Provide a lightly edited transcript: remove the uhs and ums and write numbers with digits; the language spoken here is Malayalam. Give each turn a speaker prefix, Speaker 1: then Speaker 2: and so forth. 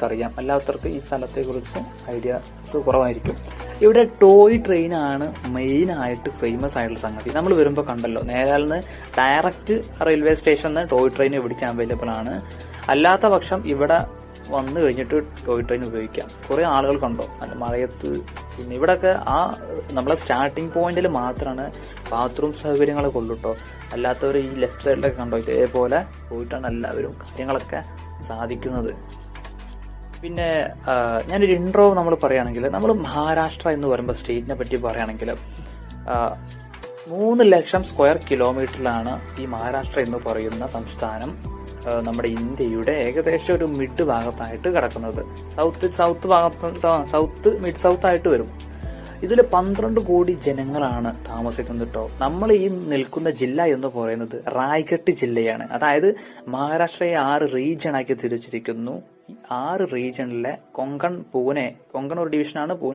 Speaker 1: അറിയാം, അല്ലാത്തവർക്ക് ഈ സ്ഥലത്തെക്കുറിച്ച് ഐഡിയാസ് കുറവായിരിക്കും. ഇവിടെ ടോയ് ട്രെയിനാണ് മെയിനായിട്ട് ഫേമസ് ആയിട്ടുള്ള സംഗതി. നമ്മൾ വരുമ്പോൾ കണ്ടല്ലോ, നേരാളിന്ന് ഡയറക്റ്റ് റെയിൽവേ സ്റ്റേഷനിൽ ടോയ് ട്രെയിൻ ഇവിടേക്ക് അവൈലബിൾ ആണ്. അല്ലാത്ത പക്ഷം ഇവിടെ വന്നു കഴിഞ്ഞിട്ട് ടോയ് ട്രെയിൻ ഉപയോഗിക്കാം. കുറേ ആളുകൾ കണ്ടോ അല്ല മഴയത്ത്. പിന്നെ ഇവിടെയൊക്കെ നമ്മളെ സ്റ്റാർട്ടിങ് പോയിന്റിൽ മാത്രമാണ് ബാത്റൂം സൗകര്യങ്ങളൊക്കെ ഉള്ളൂ കേട്ടോ. അല്ലാത്തവർ ഈ ലെഫ്റ്റ് സൈഡിലൊക്കെ കണ്ടോ, ഇതേപോലെ പോയിട്ടാണ് എല്ലാവരും കാര്യങ്ങളൊക്കെ സാധിക്കുന്നത്. പിന്നെ ഞാനൊരു ഇൻട്രോ നമ്മൾ പറയുകയാണെങ്കിൽ, നമ്മൾ മഹാരാഷ്ട്ര എന്ന് പറയുമ്പോൾ സ്റ്റേറ്റിനെ പറ്റി പറയുകയാണെങ്കിൽ 3 ലക്ഷം സ്ക്വയർ കിലോമീറ്ററിലാണ് ഈ മഹാരാഷ്ട്ര എന്ന് പറയുന്ന സംസ്ഥാനം നമ്മുടെ ഇന്ത്യയുടെ ഏകദേശം ഒരു മിഡ് ഭാഗത്തായിട്ട് കിടക്കുന്നത്. സൗത്ത് മിഡ് സൗത്ത് ആയിട്ട് വരും. ഇതിൽ 12 കോടി ജനങ്ങളാണ് താമസിക്കുന്നത് കേട്ടോ. നമ്മൾ ഈ നിൽക്കുന്ന ജില്ല എന്ന് പറയുന്നത് റായ്ഗഡ് ജില്ലയാണ്. അതായത് മഹാരാഷ്ട്രയെ 6 റീജിയണാക്കി തിരിച്ചിരിക്കുന്നു. ഈ 6 റീജിയണിലെ കൊങ്കൺ ഒരു ഡിവിഷനാണ്.